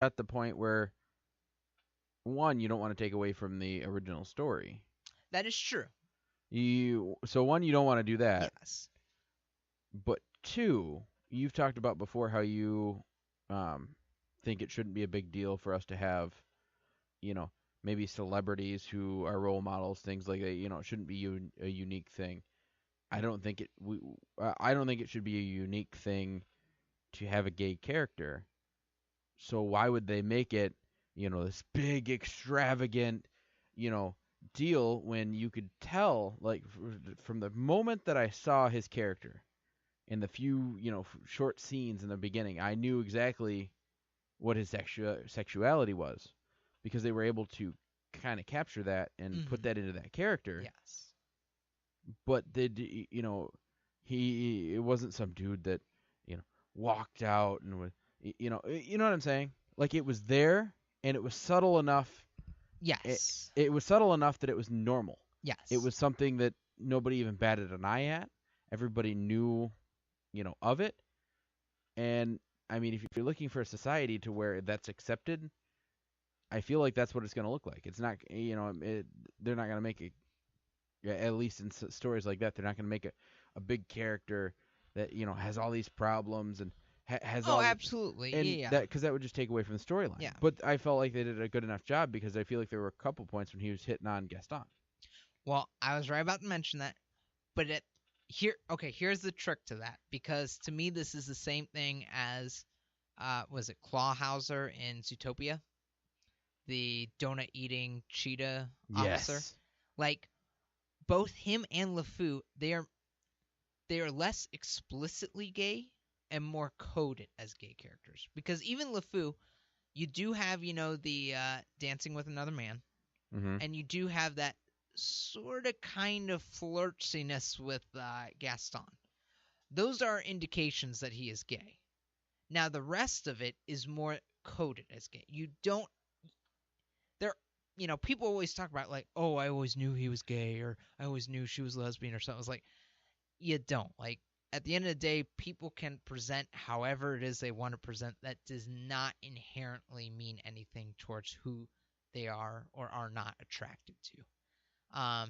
at the point where one, you don't want to take away from the original story. That is true. One, you don't want to do that. Yes. But two, you've talked about before how you um, think it shouldn't be a big deal for us to have, you know, maybe celebrities who are role models, things like that. It shouldn't be a unique thing. I don't think it. I don't think it should be a unique thing to have a gay character. So why would they make it, this big extravagant, you know, deal when you could tell, like, from the moment that I saw his character in the few, short scenes in the beginning, I knew exactly what his sexuality was because they were able to kind of capture that and put Hmm. that into that character. Yes. But it wasn't some dude that, you know, walked out and was, you know what I'm saying? Like it was there and it was subtle enough. It, Yes. it was subtle enough that it was normal. It Yes. was something that nobody even batted an eye at. Everybody knew, of it. And I mean, if you're looking for a society to where that's accepted, I feel like that's what it's going to look like. It's not, they're not going to make it, yeah, at least in stories like that, they're not going to make a big character that, has all these problems and has Oh, all, absolutely. and Yeah. that, because that would just take away from the storyline. Yeah. But I felt like they did a good enough job because I feel like there were a couple points when he was hitting on Gaston. Well, I was right about to mention that, but here's the trick to that because to me this is the same thing as was it Clawhauser in Zootopia, the donut eating cheetah officer? Yes. Like both him and LeFou, they are less explicitly gay and more coded as gay characters. Because even LeFou, you do have, the dancing with another man, Mm-hmm. and you do have that sort of kind of flirtiness with Gaston. Those are indications that he is gay. Now, the rest of it is more coded as gay. You don't, there, people always talk about, like, oh, I always knew he was gay, or I always knew she was lesbian, or something. It's like, you don't. Like, at the end of the day, people can present however it is they want to present. That does not inherently mean anything towards who they are or are not attracted to.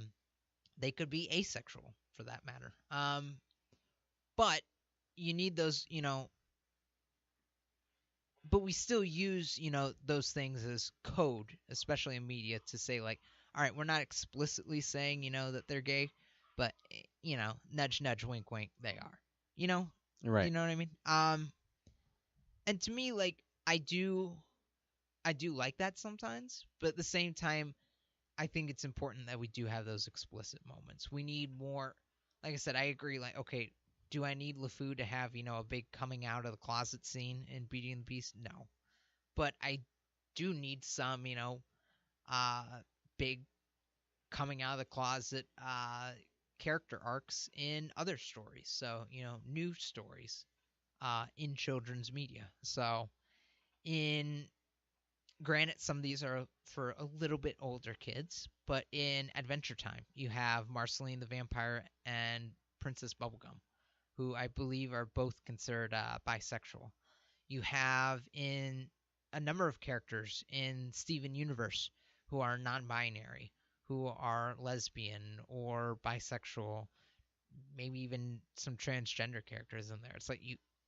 They could be asexual for that matter. But you need those, but we still use, those things as code, especially in media, to say, like, all right, we're not explicitly saying, that they're gay, but, nudge, nudge, wink, wink, they are. You know? You Right. know what I mean? And to me, like, I do like that sometimes, but at the same time, I think it's important that we do have those explicit moments. We need more. Like I said, I agree. Like, okay, do I need LeFou to have a big coming out of the closet scene in Beauty and the Beast? No, but I do need some uh, big coming out of the closet character arcs in other stories. So new stories in children's media. So in granted, some of these are for a little bit older kids, but in Adventure Time, you have Marceline the Vampire and Princess Bubblegum, who I believe are both considered bisexual. You have in a number of characters in Steven Universe who are non-binary, who are lesbian or bisexual, maybe even some transgender characters in there. It's like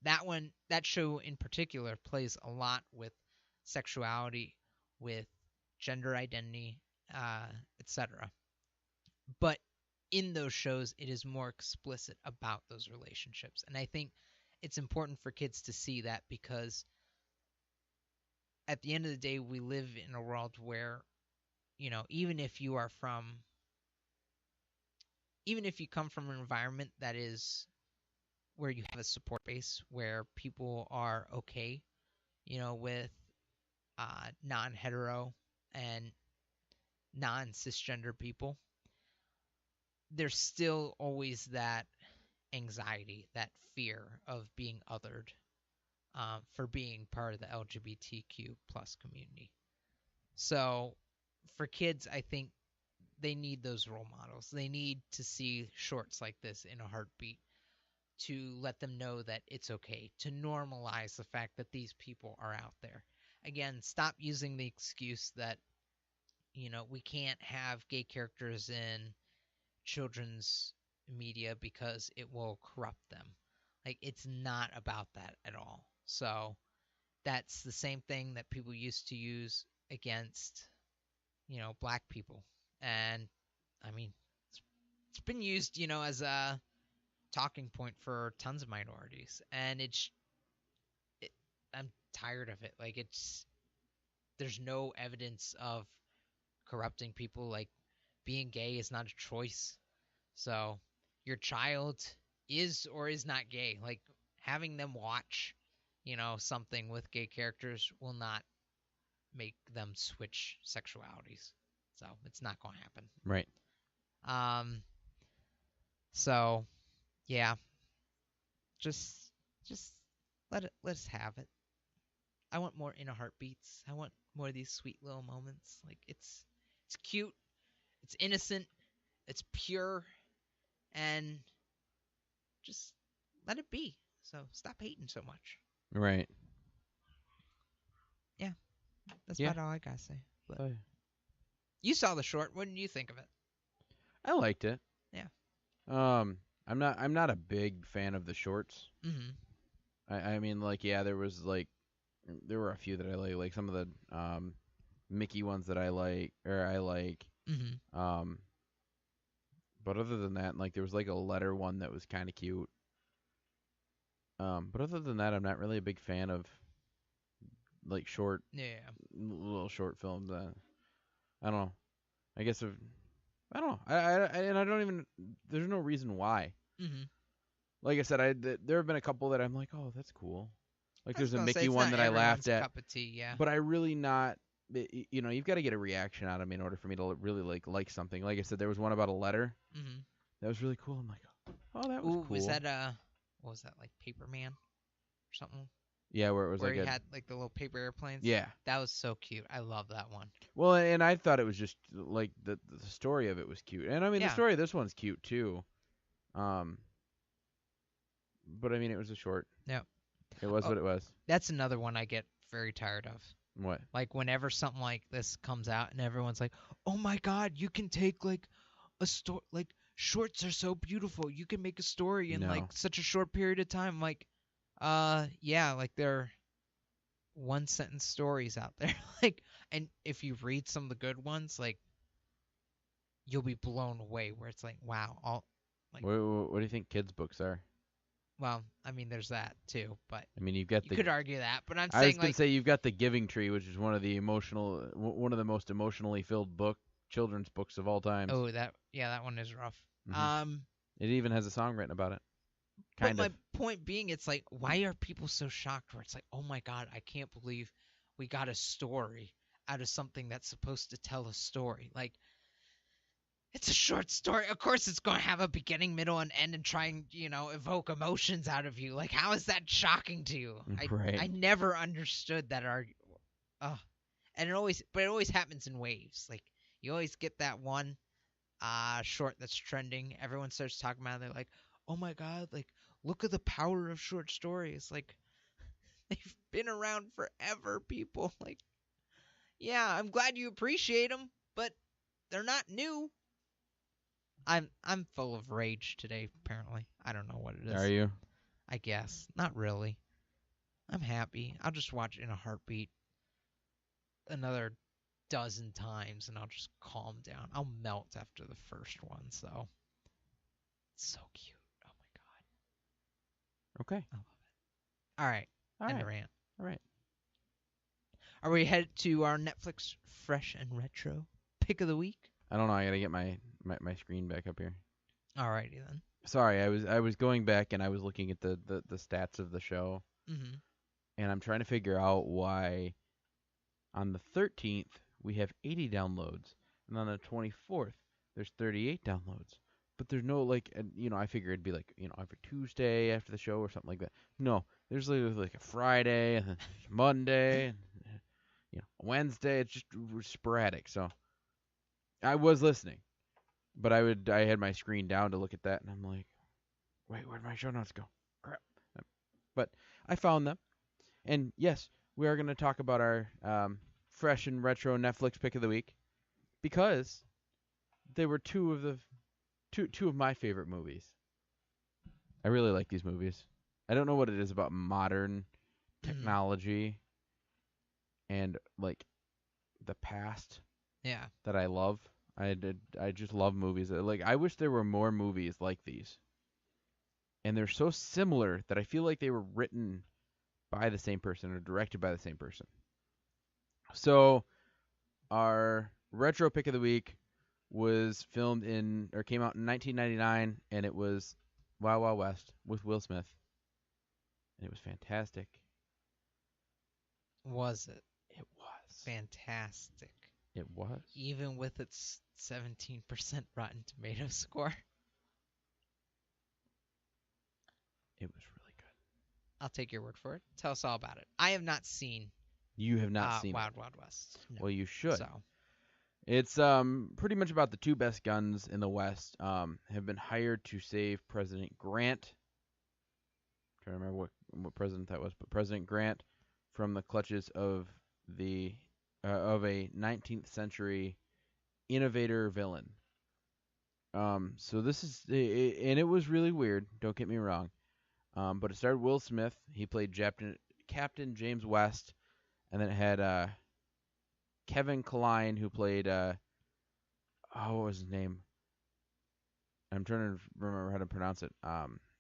that show in particular plays a lot with sexuality, with gender identity, uh, etc. But in those shows, it is more explicit about those relationships, and I think it's important for kids to see that because at the end of the day, we live in a world where even if you are from even if you come from an environment that is where you have a support base where people are okay, with non-hetero and non-cisgender people, there's still always that anxiety, that fear of being othered for being part of the LGBTQ plus community. So for kids, I think they need those role models. They need to see shorts like this in a heartbeat to let them know that it's okay, to normalize the fact that these people are out there. again, stop using the excuse that we can't have gay characters in children's media because it will corrupt them. Like, it's not about that at all. So that's the same thing that people used to use against, black people. And I mean, it's been used, as a talking point for tons of minorities. And I'm tired of it. Like, there's no evidence of corrupting people. Like, being gay is not a choice. So your child is or is not gay. Like, having them watch, something with gay characters will not make them switch sexualities. So it's not going to happen. Right. So yeah, just let us have it. I want more inner heartbeats. I want more of these sweet little moments. Like, it's cute, it's innocent, it's pure, and just let it be. So stop hating so much. Right. Yeah, that's about all I gotta say. But Oh, yeah. you saw the short. What did you think of it? I liked it. Yeah. I'm not a big fan of the shorts. Mm-hmm. I mean, like, yeah, there were a few that I like some of the Mickey ones that I like. Mm-hmm. But other than that, like, there was like a letter one that was kind of cute. But other than that, I'm not really a big fan of like little short films. I don't know. I guess I don't know. And I don't even. There's no reason why. Mm-hmm. Like I said, there have been a couple that I'm like, oh, that's cool. Like, I was there's a gonna say, Mickey it's one not that I laughed everyone's at, cup of tea, yeah. but I really not. You've got to get a reaction out of me in order for me to really like something. Like I said, there was one about a letter Mm-hmm. that was really cool. I'm like, oh, that was Ooh, cool. was that what was that, like Paperman or something? Yeah, where it was where like he had like the little paper airplanes. Yeah. That was so cute. I love that one. Well, and I thought it was just like the story of it was cute, and I mean the Yeah. story of this one's cute too. But I mean it was a short. Yeah. It was what it was. That's another one I get very tired of. What? Like, whenever something like this comes out and everyone's like, "Oh my God, you can take like a story. Like, shorts are so beautiful. You can make a story in No. like such a short period of time." I'm like, yeah, like they're one sentence stories out there. Like, and if you read some of the good ones, like, you'll be blown away. Where it's like, wow, all like. What do you think kids' books are? Well, I mean, there's that too, but I mean, you've got you could argue that. But I'm I was saying, gonna like, say you've got the Giving Tree, which is one of the most emotionally filled children's books of all time. oh, that one is rough. Mhm. It even has a song written about it. But my point being, it's like, why are people so shocked? Where it's like, oh my God, I can't believe we got a story out of something that's supposed to tell a story. Like, it's a short story. Of course, it's going to have a beginning, middle, and end, and try and evoke emotions out of you. Like, how is that shocking to you? Right. I never understood that argument. And it always happens in waves. Like, you always get that one short that's trending. Everyone starts talking about it. They're like, oh my God, like, look at the power of short stories. Like, they've been around forever, people. Like, yeah, I'm glad you appreciate them, but they're not new. I'm full of rage today, apparently. I don't know what it is. Are you? I guess. Not really. I'm happy. I'll just watch In a Heartbeat another dozen times, and I'll just calm down. I'll melt after the first one, so. It's so cute. Oh my God. Okay. I love it. All right. End of rant. All right. Are we headed to our Netflix Fresh and Retro pick of the week? I don't know. I gotta get my screen back up here. Alrighty then. Sorry, I was going back and I was looking at the stats of the show, Mm-hmm. and I'm trying to figure out why on the 13th we have 80 downloads, and on the 24th there's 38 downloads. But there's no I figure it'd be like every Tuesday after the show or something like that. No, there's like a Friday and then Monday and Wednesday. It's just sporadic. So I was listening, but I had my screen down to look at that, and I'm like, wait, where'd my show notes go? Crap. But I found them, and yes, we are going to talk about our fresh and retro Netflix pick of the week because they were two of my favorite movies. I really like these movies. I don't know what it is about modern Mhm. technology and like the past Yeah. that I love. I just love movies. Like I wish there were more movies like these. And they're so similar that I feel like they were written by the same person or directed by the same person. So our retro pick of the week was filmed in or came out in 1999, and it was Wild Wild West with Will Smith, and it was fantastic. Was it It was. fantastic? It was. Even with its 17% Rotten Tomatoes score. It was really good. I'll take your word for it. Tell us all about it. I have not seen You have not seen Wild it. Wild West. No. Well, you should. So, It's pretty much about the two best guns in the West have been hired to save President Grant. I'm trying to remember what president that was, but President Grant from the clutches of a 19th century innovator villain. So this is and it was really weird. Don't get me wrong. But it starred Will Smith. He played Captain James West, and then it had Kevin Kline who played what was his name? I'm trying to remember how to pronounce it.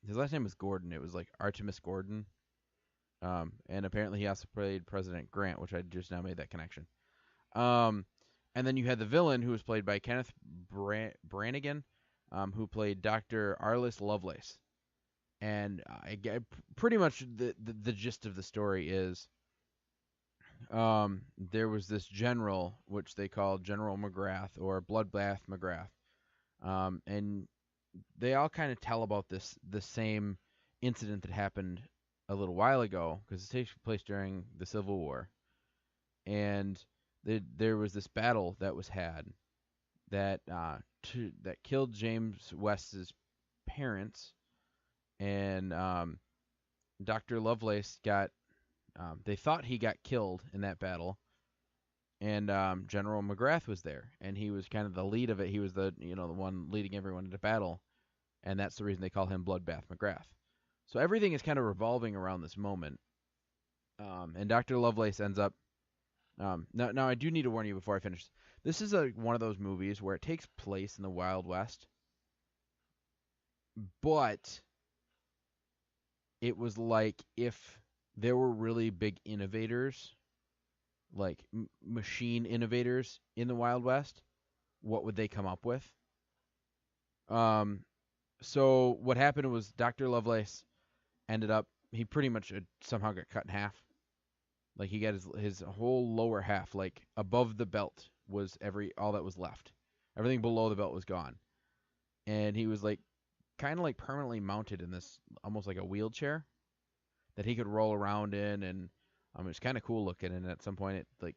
His last name was Gordon. It was like Artemis Gordon. And apparently he also played President Grant, which I just now made that connection. Um, and then you had the villain who was played by Kenneth Brannigan, who played Dr. Arliss Lovelace. And pretty much the gist of the story is there was this general, which they called General McGrath or Bloodbath McGrath. And they all kind of tell about the same incident that happened a little while ago because it takes place during the Civil War. And there was this battle that was had that that killed James West's parents, and Dr. Lovelace got. They thought he got killed in that battle, and General McGrath was there, and he was kind of the lead of it. He was the the one leading everyone into battle, and that's the reason they call him Bloodbath McGrath. So everything is kind of revolving around this moment, and Dr. Lovelace ends up. Now I do need to warn you before I finish. This is one of those movies where it takes place in the Wild West, but it was like if there were really big innovators, like machine innovators in the Wild West, what would they come up with? Um, so what happened was Dr. Lovelace ended up he pretty much somehow got cut in half. Like he got his whole lower half, like above the belt, was all that was left. Everything below the belt was gone, and he was like kind of like permanently mounted in this almost like a wheelchair that he could roll around in, and it's kind of cool looking. And at some point, it like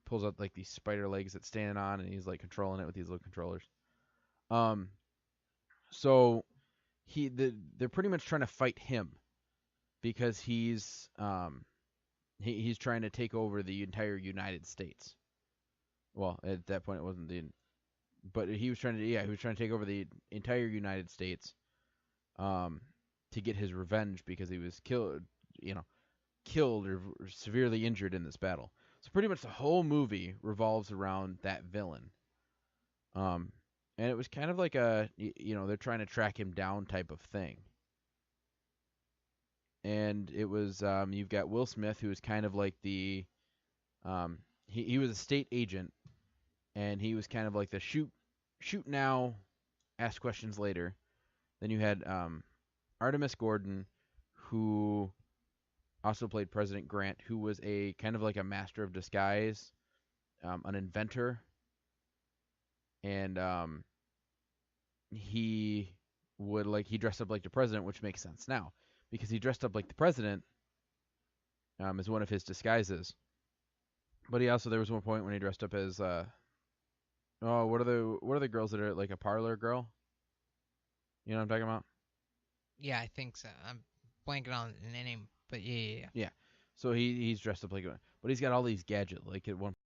pulls out like these spider legs that stand on, and he's like controlling it with these little controllers. Um, so they're pretty much trying to fight him because he's trying to take over the entire United States. Well, at that point it wasn't but he was trying to take over the entire United States, to get his revenge because he was killed or severely injured in this battle. So pretty much the whole movie revolves around that villain. Um, and it was kind of like they're trying to track him down type of thing. And it was you've got Will Smith, who is kind of like he was a state agent, and he was kind of like the shoot now, ask questions later. Then you had Artemis Gordon, who also played President Grant, who was a kind of like a master of disguise, an inventor, and he he dressed up like the president, which makes sense now because he dressed up like the president as one of his disguises. But there was one point when he dressed up as what are the girls that are like a parlor girl? You know what I'm talking about? yeah, I think so. I'm blanking on the name, but yeah. Yeah. So he's dressed up like a, but he's got all these gadgets. Like at one